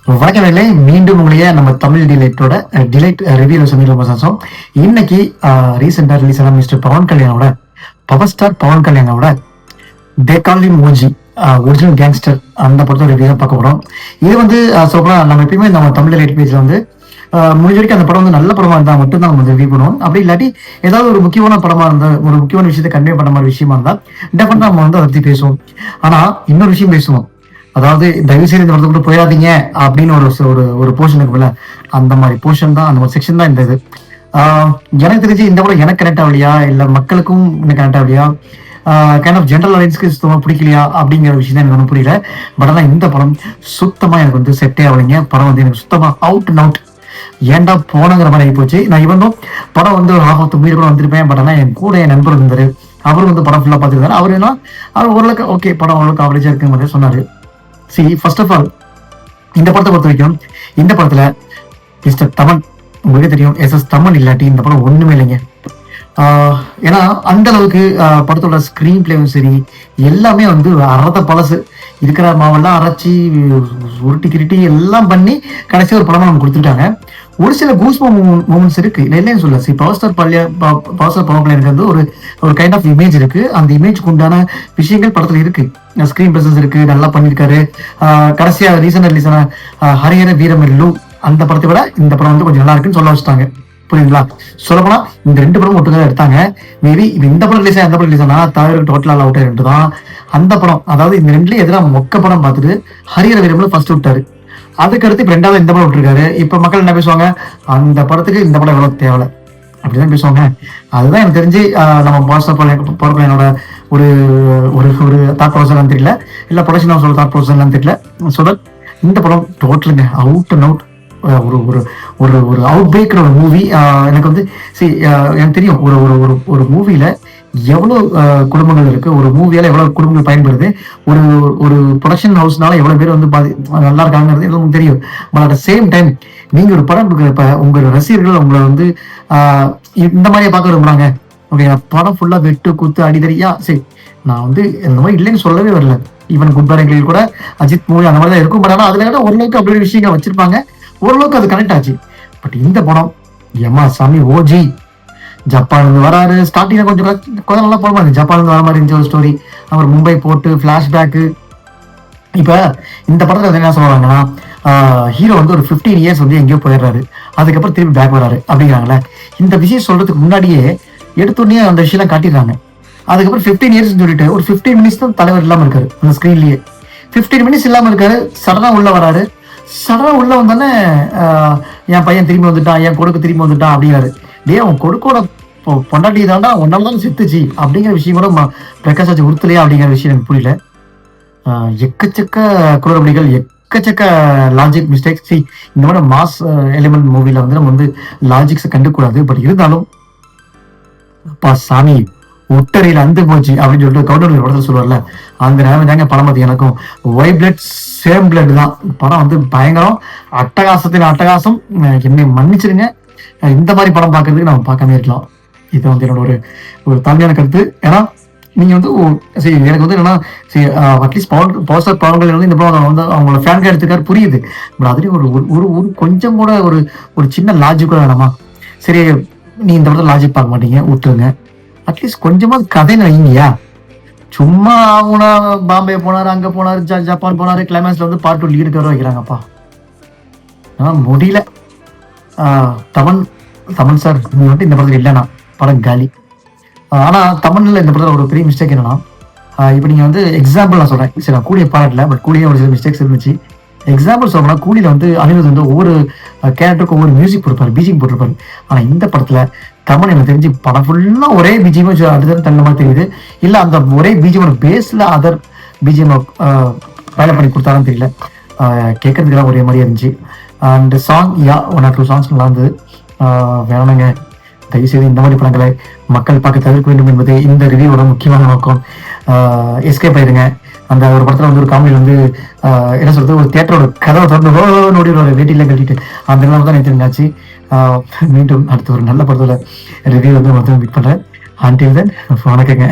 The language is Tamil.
வணக்கங்களே, மீண்டும் உங்களையே நம்ம தமிழ் டிலைட்டோட டிலைட் ரிவ்யூல சந்திக்க சந்தோஷம். இன்னைக்கு ரீசெண்டா ரிலீஸ் ஆன மிஸ்டர் பவன் கல்யாணோட பவர் ஸ்டார் பவன் கல்யாணோட they call him OG original gangster அந்த படத்தோட ரிவ்யூ தான் பார்க்க போறோம். இது வந்து சொல்லப்போனா நம்ம எப்பயுமே நம்ம தமிழ் டிலைட் பேஜ்ல வந்து முடிஞ்ச வரைக்கும் அந்த படம் வந்து நல்ல படமா இருந்தா மட்டும் தான் நம்ம ரிவ்யூ பண்ணுவோம். அப்படி இல்லாட்டி ஏதாவது ஒரு முக்கியமான படமா இருந்தா, ஒரு முக்கியமான விஷயத்தை கன்வே பண்ண மாதிரி விஷயமா இருந்தா டெஃபினட்டா நம்ம வந்து அதை பத்தி பேசுவோம். ஆனா இன்னொரு விஷயம் பேசுவோம், அதாவது தயவுசெய்து இந்த படத்துக்குள்ள போயிடாதீங்க அப்படின்னு ஒரு போர்ஷன் இருக்குல்ல, அந்த மாதிரி போர்ஷன் தான், அந்த மாதிரி செக்ஷன் தான் இந்த இது. எனக்கு தெரிஞ்சு இந்த படம் எனக்கு கனெக்ட் ஆகலையா இல்ல மக்களுக்கும் எனக்கு கனெக்ட் ஆகலையா, கைண்ட் ஆஃப் ஜென்ரல் ஆடியன்ஸ்க்கு சுத்தமா பிடிக்கலையா அப்படிங்கிற விஷயம் தான் எனக்கு ஒன்றும் புரியல. பட் ஆனால் இந்த படம் சுத்தமா எனக்கு வந்து செட்டே ஆகலைங்க. படம் வந்து எனக்கு சுத்தமா அவுட் அண்ட் அவுட் ஏன்டா போனங்கிற மாதிரி ஆகி போச்சு. நான் இவனும் படம் வந்து ஒரு ஹாஃப் ஆஃப் மீது கூட வந்திருப்பேன். பட் ஆனால் என் கூட என் நண்பர் இருந்தாரு, அவரும் வந்து படம் ஃபுல்லா பார்த்துருந்தாரு. அவர் என்ன, அவர் ஓரளவுக்கு ஓகே படம் ஓரளவுக்கு ஆவரேஜா இருக்குங்கிற மாதிரி சொன்னாரு. ஃபர்ஸ்ட் ஆஃப் ஆல் இந்த படத்தை பொறுத்த வரைக்கும் இந்த படத்துல மிஸ்டர் தமன், உங்களுக்கு தெரியும், எஸ் தமன் இல்லாட்டி இந்த படம் ஒண்ணுமே இல்லைங்க. ஏன்னா அந்த அளவுக்கு படத்தோட ஸ்கிரீன் பிளேவும் சரி எல்லாமே வந்து அறத பழசு இருக்கிற மாவெல்லாம் அரைச்சி உருட்டி கிருட்டி எல்லாம் பண்ணி கடைசி ஒரு படமா நம்ம கொடுத்துட்டாங்க. ஒரு சில கூஸ் மூமெண்ட்ஸ் இருக்கு, இல்லைன்னு சொல்ல. பவர் ஸ்டார் பவன் கல்யாணுக்கு வந்து ஒரு கைண்ட் ஆஃப் இமேஜ் இருக்கு. அந்த இமேஜ்க்கு உண்டான விஷயங்கள் படத்துல இருக்கு. ஸ்கிரீன் பிரசன்ஸ் இருக்கு, நல்லா பண்ணிருக்காரு. கடைசியா ரீசெண்டா ரிலீஸ் ஆன ஹரிஹர வீரமல்லு அந்த படத்தை விட இந்த படம் வந்து கொஞ்சம் நல்லா இருக்குன்னு சொல்ல வச்சுட்டாங்க. புரியுதுங்களா? சொல்லப்போனா இந்த ரெண்டு படம் ஒட்டுதான் எடுத்தாங்க. மேபி இந்த படம் ரிலீஸ் அந்த படம் ரிலீஸ் ஆனா தவிர டோட்டலா அவுட் ஆயிட்டு தான் அந்த படம். அதாவது இந்த ரெண்டுலயும் எதிராக மொக்க படம் பார்த்துட்டு ஹரிஹர வீரமல்லு ஃபர்ஸ்ட் விட்டாரு. அதுக்கடுத்து இப்ப ரெண்டாவது இந்த படம் விட்டுருக்காரு. இப்ப மக்கள் என்ன பேசுவாங்க, அந்த படத்துக்கு இந்த படம் எவ்வளவு தேவை அப்படிதான் பேசுவாங்க. அதுதான் எனக்கு தெரிஞ்சு நம்ம பவன் ஒரு ஒரு ஒரு தாட் ப்ராசஸ் தெரியல, இல்ல ப்ரொடக்ஷன் ஹவுஸோட தாட் ப்ராசஸ் தெரியல. சொல்ல இந்த படம் டோட்டலுங்க அவுட் அண்ட் அவுட் ஒரு ஒரு ஒரு ஒரு அவுட் பிரேக்கர் ஒரு மூவி. எனக்கு வந்து எனக்கு தெரியும் ஒரு ஒரு ஒரு மூவில எவ்வளவு குடும்பங்கள் இருக்கு, ஒரு மூவியால எவ்வளவு குடும்பங்கள் பயன்படுது, ஒரு ஒரு ப்ரொடக்ஷன் ஹவுஸ்னால எவ்வளவு பேர் வந்து நல்லா இருக்காங்கிறது எனக்கு தெரியும். பட் அட் சேம் டைம் நீங்க ஒரு படம் கொடுக்குறப்ப உங்க ரசிகர்கள் உங்களை வந்து இந்த மாதிரியே பார்க்க விரும்புறாங்க. ஓகே, படம் ஃபுல்லா வெட்டு குத்து அடிதடியா சரி, நான் வந்து இந்த மாதிரி இல்லைன்னு சொல்லவே வரல. ஈவன் குட் பேரங்களில் கூட அஜித் மூவி அந்த மாதிரி தான் இருக்கும். பட் ஆனால் அதுல கூட ஓரளவுக்கு அப்படி ஒரு விஷயங்கள் வச்சிருப்பாங்க, ஓரளவுக்கு அது கனெக்ட் ஆச்சு. பட் இந்த படம் எம்மா சாமி ஓஜி ஜப்பான்ல இருந்து வராரு. ஸ்டார்டிங்ல கொஞ்சம் நல்லா போட மாதிரி ஜப்பான்ல இருந்து வர மாதிரி இருந்துச்சு ஒரு ஸ்டோரி. அவர் மும்பை போட்டு பிளாஷ்பேக்கு. இப்ப இந்த படத்துல என்ன சொல்றாங்கன்னா, ஹீரோ வந்து ஒரு 15 இயர்ஸ் வந்து எங்கேயோ போயிடுறாரு, அதுக்கப்புறம் திரும்பி பேக் வராரு அப்படிங்கிறாங்களே. இந்த விஷயம் சொல்றதுக்கு முன்னாடியே எடுத்தோடனே அந்த விஷயம் காட்டிடுறாங்க. அதுக்கப்புறம் 15 இயர்ஸ் சொல்லிட்டு ஒரு 15 மினிட்ஸ் தான் தலைவர் இல்லாம இருக்காரு அந்த ஸ்கிரீன்லயே. 15 மினிட்ஸ் இல்லாம இருக்காரு, சடனா உள்ள வராரு. சடனா உள்ள வந்தானே என் பையன் திரும்பி வந்துட்டான், என் கொடுக்கு திரும்பி வந்துட்டான் அப்படிங்கிறாரு. டே, அவன் கொடுக்கோட பொண்டாட்டி தாண்டா, ஒன்னால தான் செத்துச்சு அப்படிங்கிற விஷயம் கூட பிரகாஷ் உறுத்தலையா அப்படிங்கிற விஷயம் எனக்கு புரியல. எக்கச்சக்க குளறுபடிகள், எக்கச்சக்க லாஜிக் மிஸ்டேக்ஸ். இந்த மாதிரி மாஸ் எலிமெண்ட் மூவில வந்து நம்ம வந்து லாஜிக்ஸை கண்டுக்கூடாது. பட் இருந்தாலும் அப்பா சாமி உட்டரையில அந்து போச்சு அப்படின்னு சொல்லிட்டு கவுண்டர் படத்துல சொல்லுவார்ல, அந்த நேரம் தாங்க படம் பார்த்து எனக்கும் ஒய் பிளட் சேம் பிளட் தான். படம் வந்து பயங்கரம், அட்டகாசத்தின் அட்டகாசம். என்னை மன்னிச்சிருங்க, இந்த மாதிரி படம் பார்க்கறதுக்கு நம்ம பார்க்காம இருக்கலாம். இது வந்து என்னோட ஒரு தாழ்மையான கருத்து. ஏன்னா நீங்க வந்து சரி, எனக்கு வந்து என்னன்னா அட்லீஸ்ட் பவர் ஸ்டார் பவன் கல்யாணம் வந்து இந்த படம் வந்து அவங்களோட ஃபேன்காக எடுத்துக்காரு, புரியுது. பட் அதுலேயும் ஒரு கொஞ்சம் கூட ஒரு சின்ன லாஜிக் கூட வேணாமா? சரி, நீ இந்த படத்துல லாஜிக் பார்க்க மாட்டீங்க, விட்டுருங்க. அட்லீஸ்ட் கொஞ்சமாவது கதை நினைங்கயா. சும்மா அவங்க பாம்பே போனாரு, அங்க போனாரு, ஜப்பான் போனாரு, கிளைமேக்ஸ்ல வந்து பார்ட் 2 லீடுக்கு வர வைக்கிறாங்கப்பா. முடியல. தமன் சார், நீ வந்து இந்த படத்துல இல்லைன்னா படம் காலி. ஆனா தமிழ்ல இந்த படத்துல ஒரு பெரிய மிஸ்டேக் என்னன்னா, இப்ப நீங்க வந்து எக்ஸாம்பிள் நான் சொல்றேன், சரி நான் கூலிய பாராட்டல, பட் கூலிய ஒரு சில மிஸ்டேக்ஸ் இருந்துச்சு. எக்ஸாம்பிள் சொல்லணும்னா, கூலியில வந்து அனிருத் வந்து ஒவ்வொரு கேரக்டருக்கு ஒவ்வொரு மியூசிக் போட்டிருப்பாரு, பிஜிஎம் போட்டிருப்பாரு. ஆனா இந்த படத்துல தமிழ் எனக்கு தெரிஞ்சு படம் ஃபுல்லா ஒரே பிஜிஎம் அடுத்த தகுந்த மாதிரி தெரியுது. இல்ல அந்த ஒரே பிஜிஎம் பேஸ்ல அதர் பிஜிஎம் வேலை பண்ணி கொடுத்தாலும் தெரியல. கேட்கறதுக்கெல்லாம் ஒரே மாதிரியா இருந்துச்சு. அண்ட் சாங் 1 or 2 சாங்ஸ் நல்லா இருந்தது. வேணுங்க, தயவுசெய்து இந்த மாதிரி படங்களை மக்கள் பார்க்க தவிர்க்க வேண்டும் என்பது இந்த ரிவ்யூவோட முக்கியமான நோக்கம். எஸ்கேப் ஆயிருங்க. அந்த ஒரு படத்துல வந்து ஒரு காமெடி வந்து என்ன சொல்றது, ஒரு தியேட்டரோட கதவை திறந்து நோடி ஒரு வேட்டியில கட்டிட்டு அந்த நிலைமை தான் எனக்கு தெரிஞ்சாச்சு. மீண்டும் அடுத்த ஒரு நல்ல படத்தோட ரிவ்யூ வந்து மீட் பண்றேன். Until then, வணக்கங்க.